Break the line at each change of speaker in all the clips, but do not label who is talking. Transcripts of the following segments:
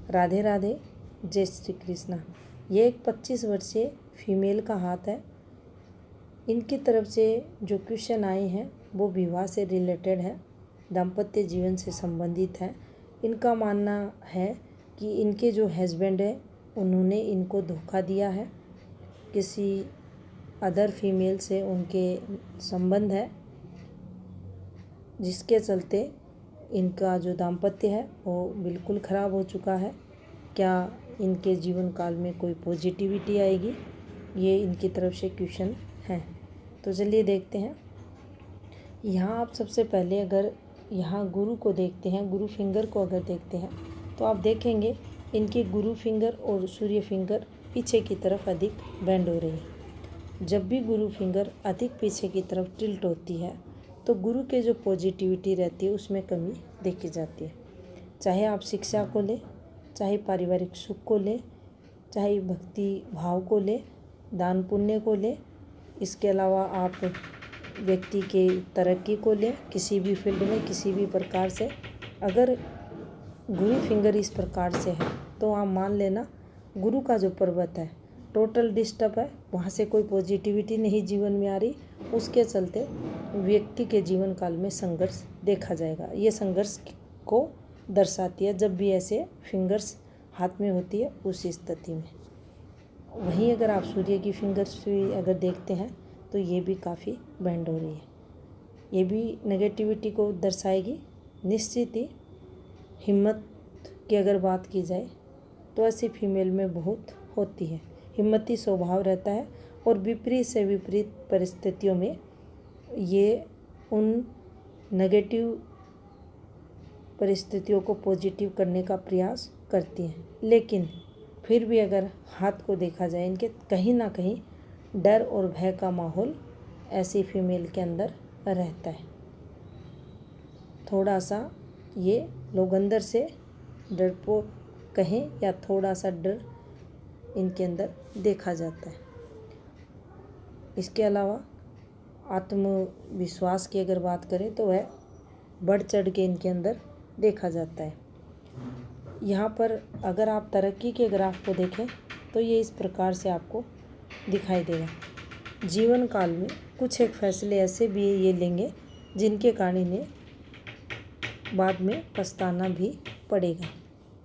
राधे राधे, जय श्री कृष्णा। ये एक 25 वर्षीय फीमेल का हाथ है। इनकी तरफ से जो क्वेश्चन आए हैं वो विवाह से रिलेटेड है, दाम्पत्य जीवन से संबंधित है। इनका मानना है कि इनके जो हस्बैंड है उन्होंने इनको धोखा दिया है, किसी अदर फीमेल से उनके संबंध है, जिसके चलते इनका जो दाम्पत्य है वो बिल्कुल ख़राब हो चुका है। क्या इनके जीवन काल में कोई पॉजिटिविटी आएगी, ये इनकी तरफ से क्वेश्चन है। तो चलिए देखते हैं। यहाँ आप सबसे पहले अगर यहाँ गुरु को देखते हैं, गुरु फिंगर को अगर देखते हैं तो आप देखेंगे इनकी गुरु फिंगर और सूर्य फिंगर पीछे की तरफ अधिक बेंड हो रही है। जब भी गुरु फिंगर अधिक पीछे की तरफ टिल्ट होती है तो गुरु के जो पॉजिटिविटी रहती है उसमें कमी देखी जाती है। चाहे आप शिक्षा को ले, चाहे पारिवारिक सुख को ले, चाहे भक्ति भाव को ले, दान पुण्य को ले, इसके अलावा आप व्यक्ति के तरक्की को ले, किसी भी फील्ड में किसी भी प्रकार से अगर गुरु फिंगर इस प्रकार से है तो आप मान लेना गुरु का जो पर्वत है टोटल डिस्टर्ब है, वहाँ से कोई पॉजिटिविटी नहीं जीवन में आ रही। उसके चलते व्यक्ति के जीवन काल में संघर्ष देखा जाएगा। ये संघर्ष को दर्शाती है जब भी ऐसे फिंगर्स हाथ में होती है उस स्थिति में। वहीं अगर आप सूर्य की फिंगर्स भी अगर देखते हैं तो ये भी काफ़ी बेंड हो रही है, ये भी नेगेटिविटी को दर्शाएगी। निश्चित ही हिम्मत की अगर बात की जाए तो ऐसी फीमेल में बहुत होती है, हिम्मती स्वभाव रहता है और विपरीत से विपरीत परिस्थितियों में ये उन नेगेटिव परिस्थितियों को पॉजिटिव करने का प्रयास करती हैं। लेकिन फिर भी अगर हाथ को देखा जाए इनके कहीं ना कहीं डर और भय का माहौल ऐसी फीमेल के अंदर रहता है। थोड़ा सा ये लोग अंदर से डरपोक कहें या थोड़ा सा डर इनके अंदर देखा जाता है। इसके अलावा आत्मविश्वास की अगर बात करें तो वह बढ़ चढ़ के इनके अंदर देखा जाता है। यहाँ पर अगर आप तरक्की के ग्राफ को देखें तो ये इस प्रकार से आपको दिखाई देगा। जीवन काल में कुछ एक फैसले ऐसे भी ये लेंगे जिनके कारण इन्हें बाद में पछताना भी पड़ेगा।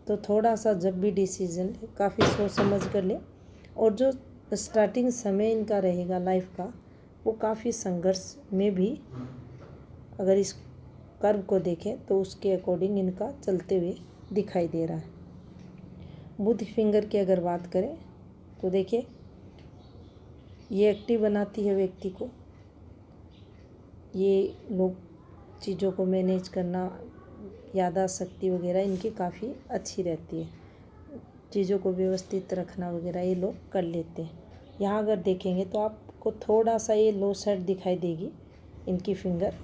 तो थोड़ा सा जब भी डिसीजन ले काफ़ी सोच समझ कर ले, और जो स्टार्टिंग समय इनका रहेगा लाइफ का वो काफ़ी संघर्ष में भी अगर इस कर्व को देखें तो उसके अकॉर्डिंग इनका चलते हुए दिखाई दे रहा है। बुध फिंगर की अगर बात करें तो देखिए ये एक्टिव बनाती है व्यक्ति को। ये लोग चीज़ों को मैनेज करना, याददाश्त शक्ति वगैरह इनकी काफ़ी अच्छी रहती है, चीज़ों को व्यवस्थित रखना वगैरह ये लोग कर लेते हैं। यहाँ अगर देखेंगे तो आपको थोड़ा सा ये लो साइड दिखाई देगी इनकी फिंगर,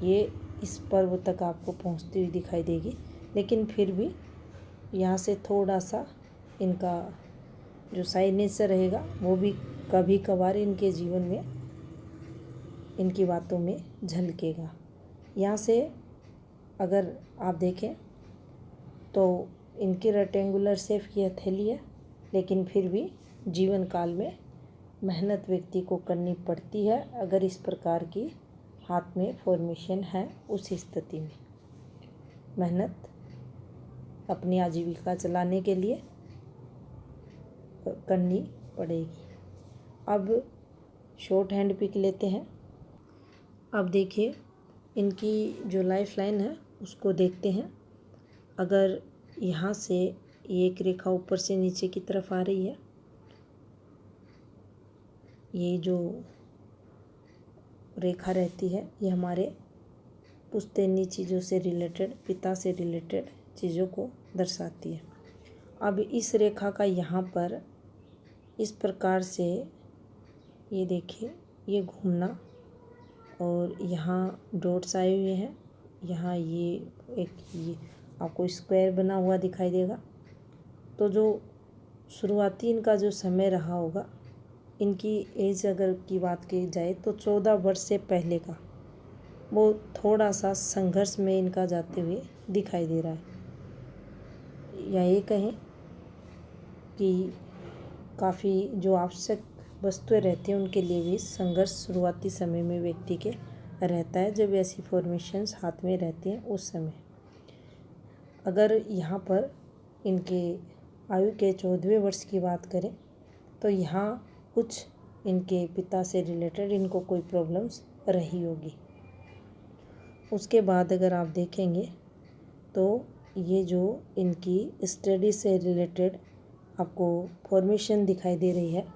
ये इस पर्व तक आपको पहुँचती हुई दिखाई देगी। लेकिन फिर भी यहाँ से थोड़ा सा इनका जो साइनेज रहेगा वो भी कभी कभार इनके जीवन में इनकी बातों में झलकेगा। यहाँ से अगर आप देखें तो इनकी रेक्टेंगुलर शेप की हथेली है, लेकिन फिर भी जीवन काल में मेहनत व्यक्ति को करनी पड़ती है अगर इस प्रकार की हाथ में फॉर्मेशन है। उस स्थिति में मेहनत अपनी आजीविका चलाने के लिए करनी पड़ेगी। अब शॉर्ट हैंड पिक लेते हैं। अब देखिए इनकी जो लाइफ लाइन है उसको देखते हैं। अगर यहाँ से एक रेखा ऊपर से नीचे की तरफ आ रही है, ये जो रेखा रहती है ये हमारे पुश्तैनी चीज़ों से रिलेटेड, पिता से रिलेटेड चीज़ों को दर्शाती है। अब इस रेखा का यहाँ पर इस प्रकार से ये देखिए ये घूमना, और यहाँ डॉट्स आए हुए हैं, यहाँ ये आपको स्क्वायर बना हुआ दिखाई देगा। तो जो शुरुआती इनका जो समय रहा होगा, इनकी एज अगर की बात की जाए तो 14 वर्ष से पहले का वो थोड़ा सा संघर्ष में इनका जाते हुए दिखाई दे रहा है। या ये कहें कि काफ़ी जो आवश्यक वस्तुएं रहती हैं उनके लिए भी संघर्ष शुरुआती समय में व्यक्ति के रहता है, जब ऐसी फॉर्मेशंस हाथ में रहती हैं उस समय। अगर यहाँ पर इनके आयु के 14वें वर्ष की बात करें तो यहाँ कुछ इनके पिता से रिलेटेड इनको कोई प्रॉब्लम्स रही होगी। उसके बाद अगर आप देखेंगे तो ये जो इनकी स्टडी से रिलेटेड आपको फॉर्मेशन दिखाई दे रही है,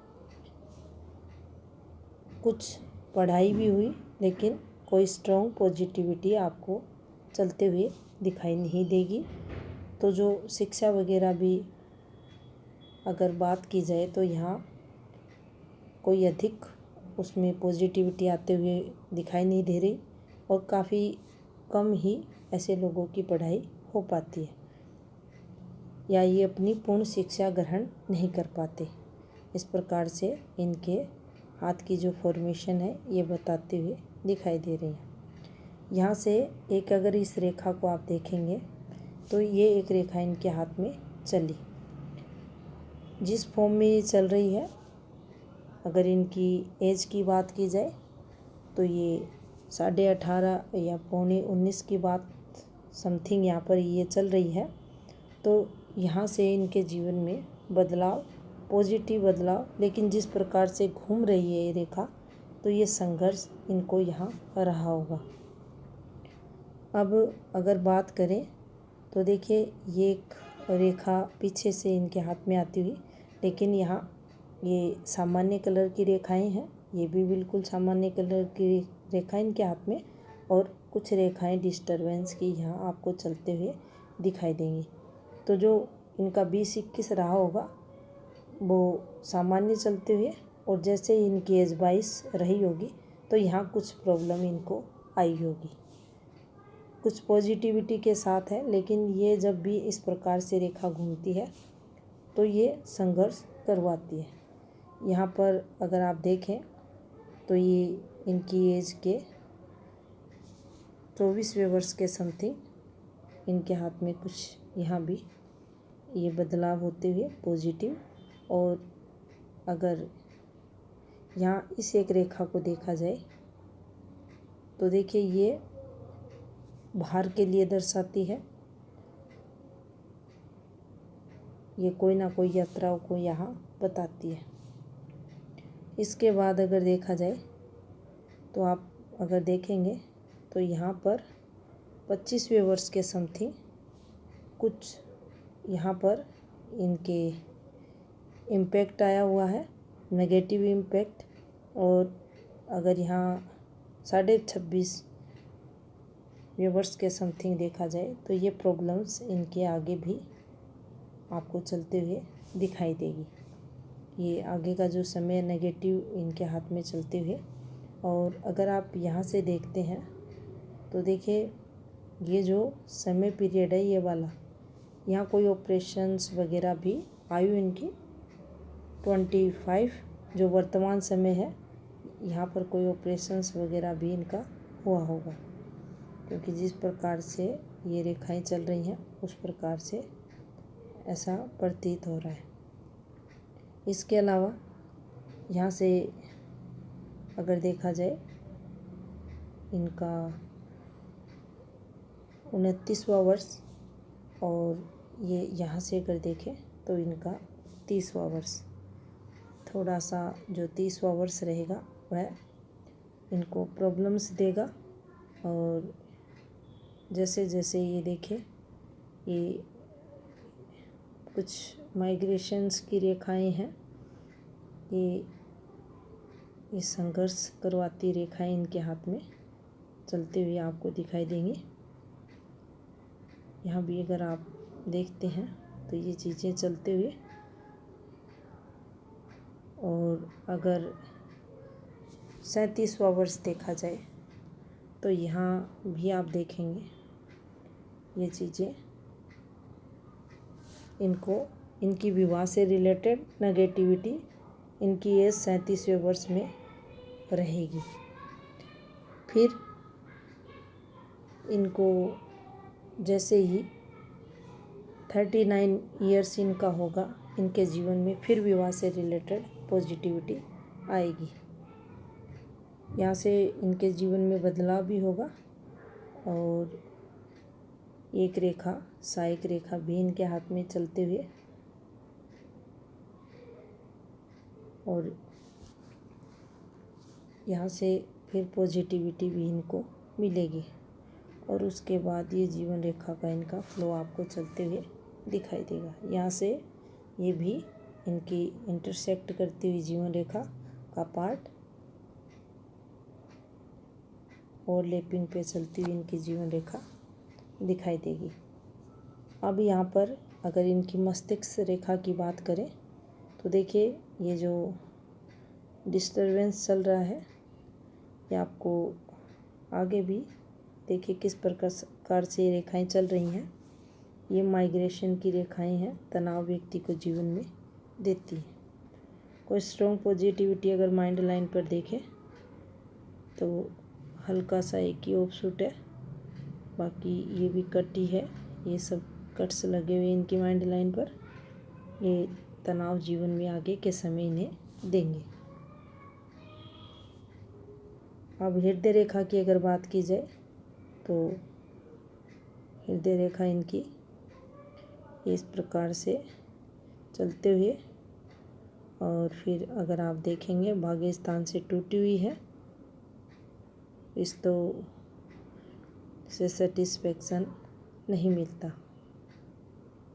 कुछ पढ़ाई भी हुई लेकिन कोई स्ट्रॉन्ग पॉजिटिविटी आपको चलते हुए दिखाई नहीं देगी। तो जो शिक्षा वगैरह भी अगर बात की जाए तो यहाँ कोई अधिक उसमें पॉजिटिविटी आते हुए दिखाई नहीं दे रही और काफ़ी कम ही ऐसे लोगों की पढ़ाई हो पाती है या ये अपनी पूर्ण शिक्षा ग्रहण नहीं कर पाते। इस प्रकार से इनके हाथ की जो फॉर्मेशन है ये बताते हुए दिखाई दे रही है। यहाँ से एक अगर इस रेखा को आप देखेंगे तो ये एक रेखा इनके हाथ में चली, जिस फॉर्म में ये चल रही है, अगर इनकी एज की बात की जाए तो ये 18.5 या 19 की बात समथिंग यहाँ पर ये चल रही है। तो यहाँ से इनके जीवन में बदलाव, पॉजिटिव बदलाव, लेकिन जिस प्रकार से घूम रही है ये रेखा तो ये संघर्ष इनको यहाँ रहा होगा। अब अगर बात करें तो देखिए ये एक रेखा पीछे से इनके हाथ में आती हुई, लेकिन यहाँ ये सामान्य कलर की रेखाएं हैं, ये भी बिल्कुल सामान्य कलर की रेखा इनके हाथ में, और कुछ रेखाएं डिस्टरबेंस की यहाँ आपको चलते हुए दिखाई देंगी। तो जो इनका 20-21 रहा होगा वो सामान्य चलते हुए, और जैसे ही इनकी एज 22 रही होगी तो यहाँ कुछ प्रॉब्लम इनको आई होगी, कुछ पॉजिटिविटी के साथ है, लेकिन ये जब भी इस प्रकार से रेखा घूमती है तो ये संघर्ष करवाती है। यहाँ पर अगर आप देखें तो ये इनकी एज के 24वें वर्ष के समथिंग इनके हाथ में कुछ यहाँ भी ये बदलाव होते हुए पॉजिटिव। और अगर यहाँ इस एक रेखा को देखा जाए तो देखिए ये बाहर के लिए दर्शाती है, ये कोई ना कोई यात्राओं को यहाँ बताती है। इसके बाद अगर देखा जाए तो आप अगर देखेंगे तो यहाँ पर 25वें वर्ष के समथिंग कुछ यहाँ पर इनके इम्पैक्ट आया हुआ है, नेगेटिव इम्पैक्ट। और अगर यहाँ 26.5वें वर्ष के समथिंग देखा जाए तो ये प्रॉब्लम्स इनके आगे भी आपको चलते हुए दिखाई देगी। ये आगे का जो समय नेगेटिव इनके हाथ में चलते हुए। और अगर आप यहाँ से देखते हैं तो देखिए ये जो समय पीरियड है ये वाला, यहाँ कोई ऑपरेशंस वगैरह भी, आयु इनकी 25 जो वर्तमान समय है, यहाँ पर कोई ऑपरेशंस वगैरह भी इनका हुआ होगा, क्योंकि जिस प्रकार से ये रेखाएं चल रही हैं उस प्रकार से ऐसा प्रतीत हो रहा है। इसके अलावा यहाँ से अगर देखा जाए इनका 29वां वर्ष, और ये यहाँ से अगर देखें तो इनका 30वां वर्ष, थोड़ा सा जो 30वां वर्ष रहेगा वह इनको प्रॉब्लम्स देगा। और जैसे जैसे ये देखें ये कुछ माइग्रेशंस की रेखाएं हैं, ये संघर्ष करवाती रेखाएं इनके हाथ में चलते हुए आपको दिखाई देंगी। यहाँ भी अगर आप देखते हैं तो ये चीज़ें चलते हुए। और अगर 37वां वर्ष देखा जाए तो यहाँ भी आप देखेंगे ये चीज़ें इनको, इनकी विवाह से रिलेटेड नेगेटिविटी इनकी एज 37वें वर्ष में रहेगी। फिर इनको जैसे ही 39 ईयर्स इनका होगा, इनके जीवन में फिर विवाह से रिलेटेड पॉजिटिविटी आएगी। यहाँ से इनके जीवन में बदलाव भी होगा और एक रेखा, सहायक रेखा भी इनके हाथ में चलते हुए और यहाँ से फिर पॉजिटिविटी भी इनको मिलेगी और उसके बाद ये जीवन रेखा का इनका फ्लो आपको चलते हुए दिखाई देगा। यहाँ से ये भी इनकी इंटरसेक्ट करती हुई जीवन रेखा का पार्ट और लेपिंग पे चलती हुई इनकी जीवन रेखा दिखाई देगी। अब यहाँ पर अगर इनकी मस्तिष्क रेखा की बात करें तो देखिए ये जो डिस्टरबेंस चल रहा है ये आपको आगे भी देखिए किस प्रकार से ये रेखाएं चल रही हैं। ये माइग्रेशन की रेखाएं हैं, तनाव व्यक्ति को जीवन में देती हैं। कोई स्ट्रॉन्ग पॉजिटिविटी अगर माइंड लाइन पर देखें तो हल्का सा एक ही ऑफशूट है, बाकी ये भी कट ही है। ये सब कट्स लगे हुए इनकी माइंड लाइन पर। ये तनाव जीवन में आगे के समय इन्हें देंगे। अब हृदय रेखा की अगर बात की जाए तो हृदय रेखा इनकी इस प्रकार से चलते हुए और फिर अगर आप देखेंगे भाग्य स्थान से टूटी हुई है। इस तो से सेटिस्फेक्शन नहीं मिलता,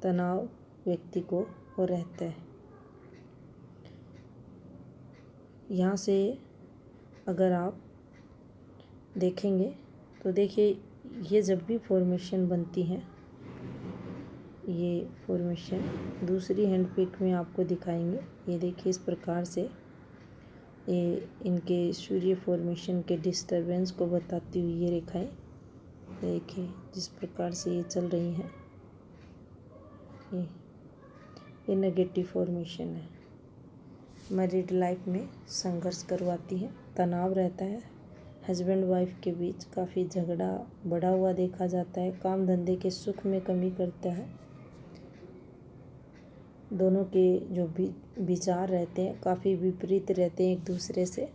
तनाव व्यक्ति को हो रहता है। यहाँ से अगर आप देखेंगे तो देखिए ये जब भी फॉर्मेशन बनती हैं, ये फॉर्मेशन दूसरी हैंड पिक में आपको दिखाएंगे। ये देखिए इस प्रकार से ये इनके सूर्य फॉर्मेशन के डिस्टरबेंस को बताती हुई ये रेखाएं देखिए जिस प्रकार से ये चल रही हैं। ये नेगेटिव फॉर्मेशन है, मैरिड लाइफ में संघर्ष करवाती है, तनाव रहता है, हस्बैंड वाइफ के बीच काफ़ी झगड़ा बढ़ा हुआ देखा जाता है, काम धंधे के सुख में कमी करता है, दोनों के जो भी विचार रहते हैं काफ़ी विपरीत रहते हैं एक दूसरे से,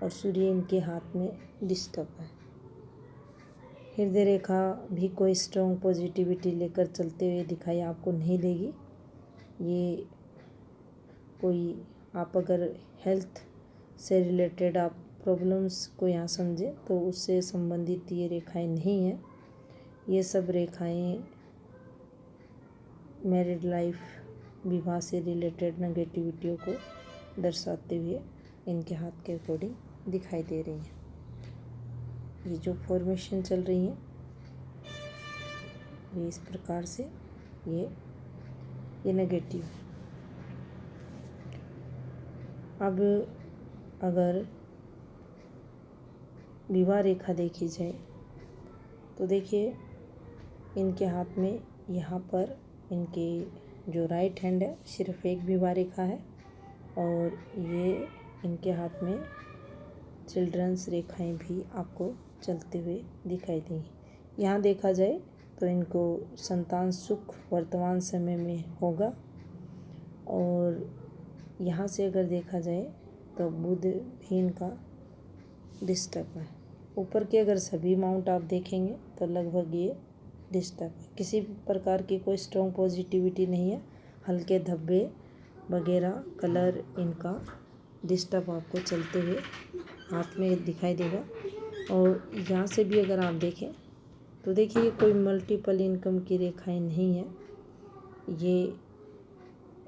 और सूर्य इनके हाथ में डिस्टर्ब है। हृदय रेखा भी कोई स्ट्रॉन्ग पॉजिटिविटी लेकर चलते हुए दिखाई आपको नहीं देगी। ये कोई आप अगर हेल्थ से रिलेटेड आप प्रॉब्लम्स को यहाँ समझें तो उससे संबंधित ये रेखाएं नहीं हैं। ये सब रेखाएं मैरिड लाइफ, विवाह से रिलेटेड नेगेटिविटियों को दर्शाते हुए इनके हाथ के अकॉर्डिंग दिखाई दे रही हैं। ये जो फॉर्मेशन चल रही है ये इस प्रकार से ये नेगेटिव है। अब अगर विवाह रेखा देखी जाए तो देखिए इनके हाथ में यहाँ पर इनके जो राइट हैंड है सिर्फ एक विवाह रेखा है और ये इनके हाथ में चिल्ड्रंस रेखाएं भी आपको चलते हुए दिखाई देंगी। यहाँ देखा जाए तो इनको संतान सुख वर्तमान समय में होगा और यहाँ से अगर देखा जाए तो बुध भी इनका डिस्टर्ब है। ऊपर के अगर सभी माउंट आप देखेंगे तो लगभग ये डिस्टर्ब है, किसी प्रकार की कोई स्ट्रॉन्ग पॉजिटिविटी नहीं है, हल्के धब्बे वगैरह कलर इनका डिस्टर्ब आपको चलते हुए हाथ में दिखाई देगा। और यहाँ से भी अगर आप देखें तो देखिए ये कोई मल्टीपल इनकम की रेखाएं नहीं है, ये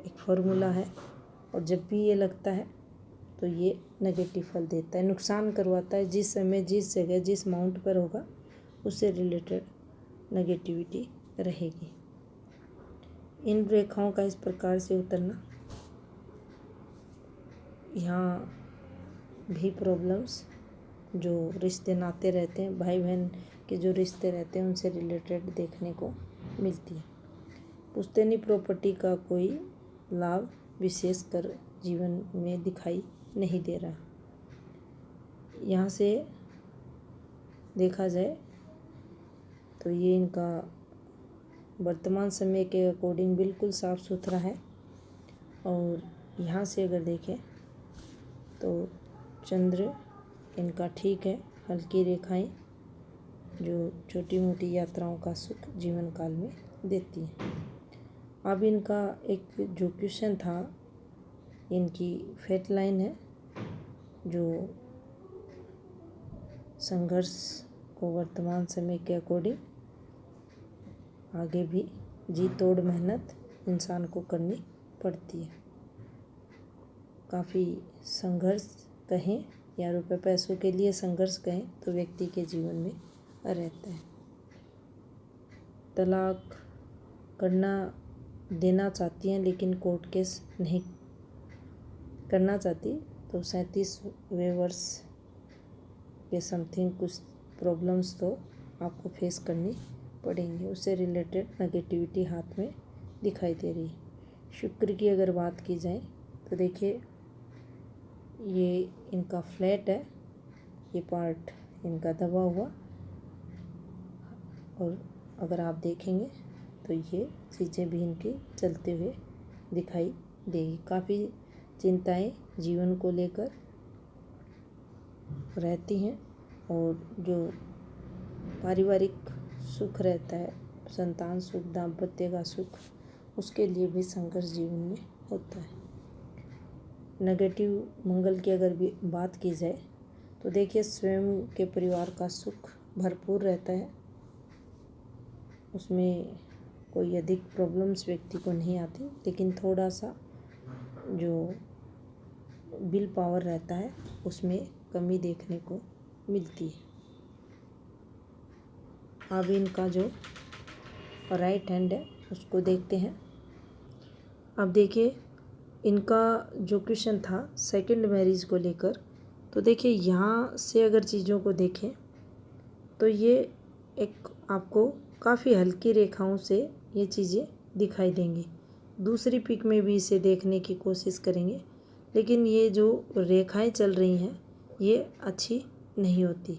एक फॉर्मूला है और जब भी ये लगता है तो ये नेगेटिव फल देता है, नुकसान करवाता है। जिस समय जिस जगह जिस माउंट पर होगा उससे रिलेटेड नेगेटिविटी रहेगी। इन रेखाओं का इस प्रकार से उतरना, यहाँ भी प्रॉब्लम्स जो रिश्ते नाते रहते हैं, भाई बहन के जो रिश्ते रहते हैं उनसे रिलेटेड देखने को मिलती है। पुश्तैनी प्रॉपर्टी का कोई लाभ विशेष कर जीवन में दिखाई नहीं दे रहा। यहाँ से देखा जाए तो ये इनका वर्तमान समय के अकॉर्डिंग बिल्कुल साफ़ सुथरा है। और यहाँ से अगर देखें तो चंद्र इनका ठीक है, हल्की रेखाएं जो छोटी मोटी यात्राओं का सुख जीवन काल में देती हैं। अब इनका एक जो क्वेश्चन था, इनकी फेट लाइन है जो संघर्ष को वर्तमान समय के अकॉर्डिंग आगे भी जी तोड़ मेहनत इंसान को करनी पड़ती है। काफ़ी संघर्ष कहें या रुपए पैसों के लिए संघर्ष कहें तो व्यक्ति के जीवन में रहता है। तलाक करना देना चाहती हैं लेकिन कोर्ट केस नहीं करना चाहती, तो 37वें वर्ष के समथिंग कुछ प्रॉब्लम्स तो आपको फेस करनी पड़ेंगी। उससे रिलेटेड नेगेटिविटी हाथ में दिखाई दे रही है। शुक्र की अगर बात की जाए तो देखिए ये इनका फ्लैट है, ये पार्ट इनका दबा हुआ, और अगर आप देखेंगे तो ये चीज़ें भी इनकी चलते हुए दिखाई देगी। काफ़ी चिंताएं जीवन को लेकर रहती हैं, और जो पारिवारिक सुख रहता है, संतान सुख, दाम्पत्य का सुख, उसके लिए भी संघर्ष जीवन में होता है। नेगेटिव मंगल की अगर भी बात की जाए तो देखिए स्वयं के परिवार का सुख भरपूर रहता है, उसमें कोई अधिक प्रॉब्लम्स व्यक्ति को नहीं आती, लेकिन थोड़ा सा जो विल पावर रहता है उसमें कमी देखने को मिलती है। अब इनका जो राइट हैंड है उसको देखते हैं। अब देखिए इनका जो क्वेश्चन था सेकंड मैरिज को लेकर, तो देखिए यहाँ से अगर चीज़ों को देखें तो ये एक आपको काफ़ी हल्की रेखाओं से ये चीज़ें दिखाई देंगी। दूसरी पिक में भी इसे देखने की कोशिश करेंगे, लेकिन ये जो रेखाएं चल रही हैं ये अच्छी नहीं होती।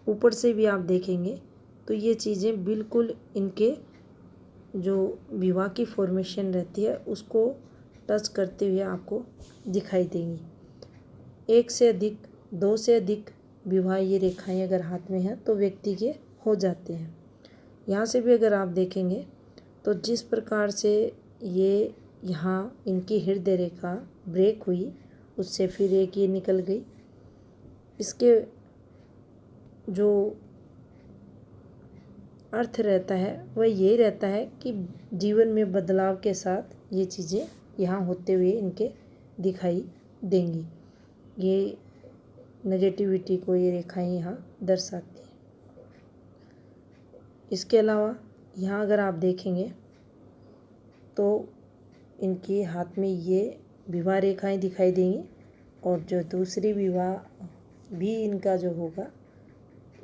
ऊपर से भी आप देखेंगे तो ये चीज़ें बिल्कुल इनके जो विवाह की फॉर्मेशन रहती है उसको टच करते हुए आपको दिखाई देंगी। एक से अधिक, दो से अधिक विवाह ये रेखाएं अगर हाथ में हैं तो व्यक्ति के हो जाते हैं। यहाँ से भी अगर आप देखेंगे तो जिस प्रकार से ये यहाँ इनकी हृदय रेखा ब्रेक हुई, उससे फिर एक ये निकल गई। इसके जो अर्थ रहता है वह ये रहता है कि जीवन में बदलाव के साथ ये चीज़ें यहाँ होते हुए इनके दिखाई देंगी। ये नेगेटिविटी को ये रेखाएं यहाँ दर्शाती हैं। इसके अलावा यहाँ अगर आप देखेंगे तो इनके हाथ में ये विवाह रेखाएं दिखाई देंगी, और जो दूसरी विवाह भी इनका जो होगा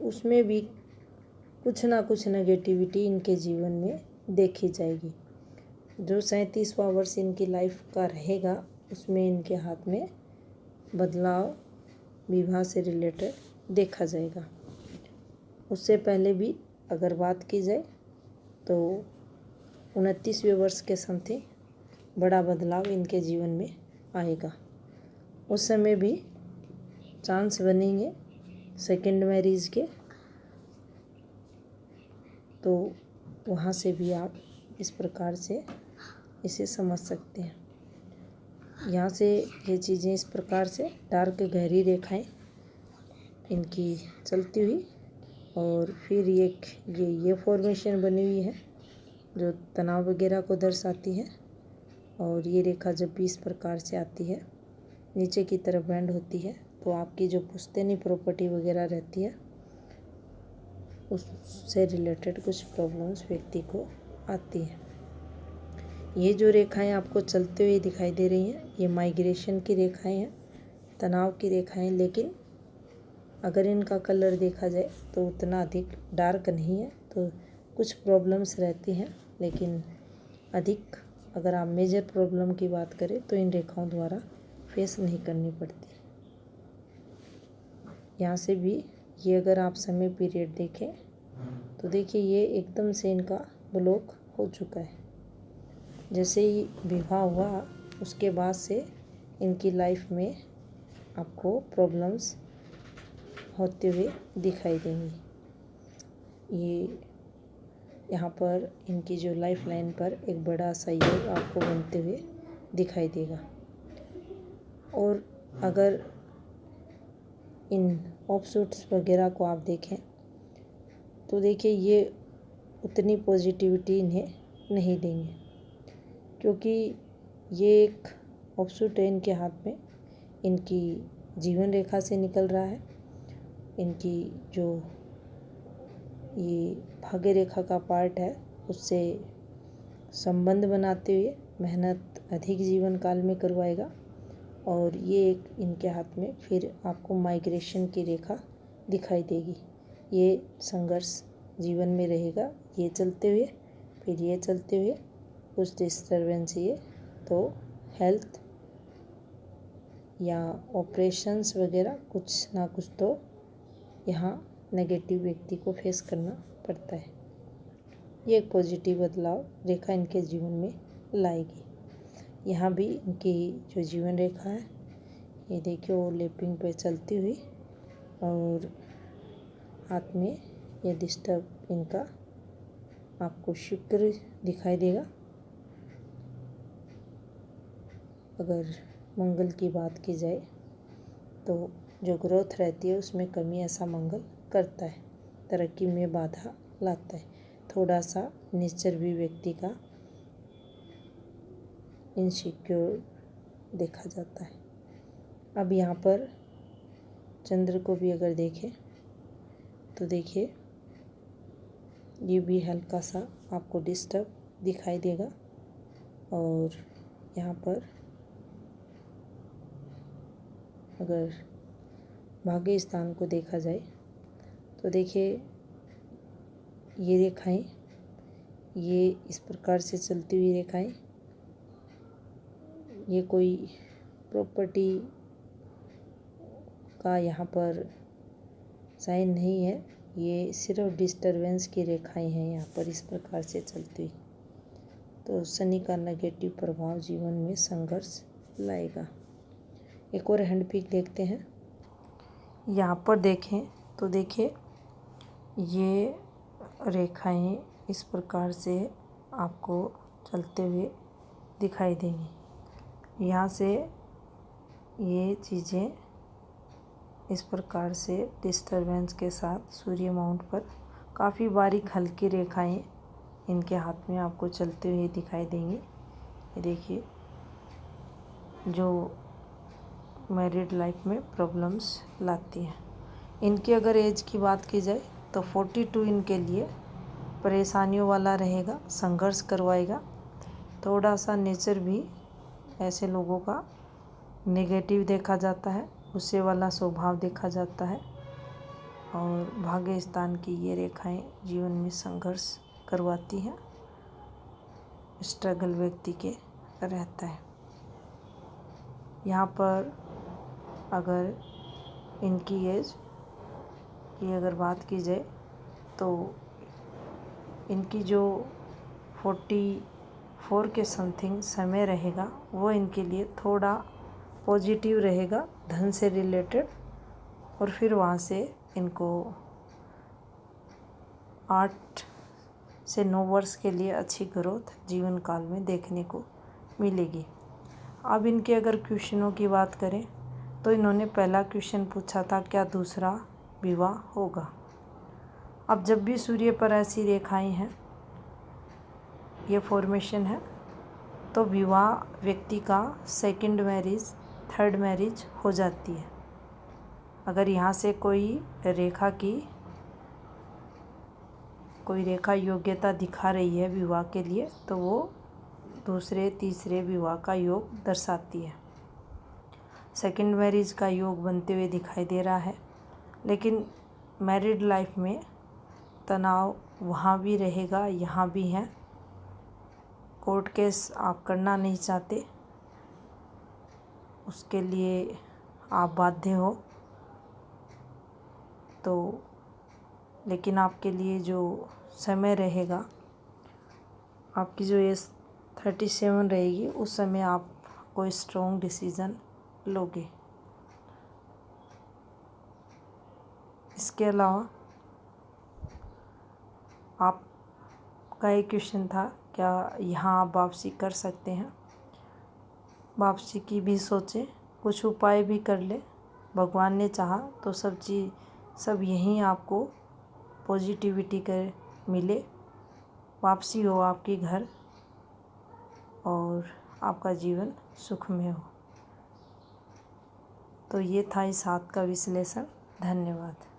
उसमें भी कुछ ना कुछ नेगेटिविटी इनके जीवन में देखी जाएगी। जो 37वां वर्ष इनकी लाइफ का रहेगा उसमें इनके हाथ में बदलाव विवाह से रिलेटेड देखा जाएगा। उससे पहले भी अगर बात की जाए तो 29वें वर्ष के समथिंग बड़ा बदलाव इनके जीवन में आएगा। उस समय भी चांस बनेंगे सेकंड मैरिज के, तो वहाँ से भी आप इस प्रकार से इसे समझ सकते हैं। यहाँ से ये चीज़ें इस प्रकार से डार्क गहरी रेखाएं इनकी चलती हुई, और फिर ये फॉर्मेशन बनी हुई है जो तनाव वगैरह को दर्शाती है। और ये रेखा जब भी इस प्रकार से आती है नीचे की तरफ बेंड होती है तो आपकी जो पुश्तैनी प्रॉपर्टी वगैरह रहती है उससे रिलेटेड कुछ प्रॉब्लम्स व्यक्ति को आती हैं। ये जो रेखाएं आपको चलते हुए दिखाई दे रही हैं ये माइग्रेशन की रेखाएं हैं, तनाव की रेखाएं, लेकिन अगर इनका कलर देखा जाए तो उतना अधिक डार्क नहीं है, तो कुछ प्रॉब्लम्स रहती हैं, लेकिन अधिक अगर आप मेजर प्रॉब्लम की बात करें तो इन रेखाओं द्वारा फेस नहीं करनी पड़ती। यहाँ से भी ये अगर आप समय पीरियड देखें तो देखिए ये एकदम से इनका ब्लॉक हो चुका है। जैसे ही विवाह हुआ उसके बाद से इनकी लाइफ में आपको प्रॉब्लम्स होते हुए दिखाई देंगी। ये यहाँ पर इनकी जो लाइफ लाइन पर एक बड़ा सा योग आपको बनते हुए दिखाई देगा। और अगर इन ऑफशूट्स वगैरह को आप देखें तो देखिए ये उतनी पॉजिटिविटी इन्हें नहीं देंगे, क्योंकि ये एक ऑफशूट है इनके हाथ में, इनकी जीवन रेखा से निकल रहा है। इनकी जो ये भाग्य रेखा का पार्ट है उससे संबंध बनाते हुए मेहनत अधिक जीवन काल में करवाएगा। और ये एक इनके हाथ में फिर आपको माइग्रेशन की रेखा दिखाई देगी। ये संघर्ष जीवन में रहेगा, ये चलते हुए फिर ये चलते हुए कुछ डिस्टर्बेंस ये तो हेल्थ या ऑपरेशंस वगैरह कुछ ना कुछ तो यहाँ नेगेटिव व्यक्ति को फेस करना पड़ता है। ये एक पॉजिटिव बदलाव रेखा इनके जीवन में लाएगी। यहाँ भी इनकी जो जीवन रेखा है ये देखिए वो लेपिंग पे चलती हुई और हाथ में ये डिस्टर्ब इनका आपको शुक्र दिखाई देगा। अगर मंगल की बात की जाए तो जो ग्रोथ रहती है उसमें कमी ऐसा मंगल करता है, तरक्की में बाधा लाता है। थोड़ा सा नेचर भी व्यक्ति का इनसिक्योर देखा जाता है। अब यहाँ पर चंद्र को भी अगर देखें तो देखिए ये भी हल्का सा आपको डिस्टर्ब दिखाई देगा। और यहाँ पर अगर भाग्य स्थान को देखा जाए तो देखिए ये रेखाएं, ये इस प्रकार से चलती हुई रेखाएं, ये कोई प्रॉपर्टी का यहाँ पर साइन नहीं है, ये सिर्फ डिस्टरबेंस की रेखाएं हैं यहाँ पर इस प्रकार से चलती हुई। तो शनि का नेगेटिव प्रभाव जीवन में संघर्ष लाएगा। एक और हैंड पिक देखते हैं। यहाँ पर देखें तो देखिए ये रेखाएं इस प्रकार से आपको चलते हुए दिखाई देंगी। यहाँ से ये चीज़ें इस प्रकार से डिस्टरबेंस के साथ सूर्य माउंट पर काफ़ी बारीक हल्की रेखाएं इनके हाथ में आपको चलते हुए दिखाई देंगी। ये देखिए जो मैरिड लाइफ में प्रॉब्लम्स लाती हैं। इनकी अगर एज की बात की जाए तो 42 इनके लिए परेशानियों वाला रहेगा, संघर्ष करवाएगा। थोड़ा सा नेचर भी ऐसे लोगों का नेगेटिव देखा जाता है, गुस्से वाला स्वभाव देखा जाता है। और भाग्य स्थान की ये रेखाएं जीवन में संघर्ष करवाती हैं, स्ट्रगल व्यक्ति के रहता है। यहाँ पर अगर इनकी एज की अगर बात की जाए तो इनकी जो 44 के समथिंग समय रहेगा वो इनके लिए थोड़ा पॉजिटिव रहेगा धन से रिलेटेड। और फिर वहाँ से इनको 8 से 9 वर्ष के लिए अच्छी ग्रोथ जीवन काल में देखने को मिलेगी। अब इनके अगर क्वेश्चनों की बात करें तो इन्होंने पहला क्वेश्चन पूछा था क्या दूसरा विवाह होगा। अब जब भी सूर्य पर ऐसी रेखाएं हैं, ये फॉर्मेशन है, तो विवाह व्यक्ति का सेकंड मैरिज, थर्ड मैरिज हो जाती है। अगर यहाँ से कोई रेखा योग्यता दिखा रही है विवाह के लिए तो वो दूसरे तीसरे विवाह का योग दर्शाती है। सेकंड मैरिज का योग बनते हुए दिखाई दे रहा है। लेकिन मैरिड लाइफ में तनाव वहाँ भी रहेगा, यहाँ भी है। कोर्ट केस आप करना नहीं चाहते, उसके लिए आप बाध्य हो, तो लेकिन आपके लिए जो समय रहेगा, आपकी जो एज 37 रहेगी, उस समय आप कोई स्ट्रॉन्ग डिसीज़न लोगे। इसके अलावा आपका एक क्वेश्चन था, क्या यहाँ आप वापसी कर सकते हैं? वापसी की भी सोचें, कुछ उपाय भी कर ले। भगवान ने चाहा तो सब यहीं आपको पॉजिटिविटी कर मिले, वापसी हो आपके घर और आपका जीवन सुखमय हो। तो ये था इस हाथ का विश्लेषण। धन्यवाद।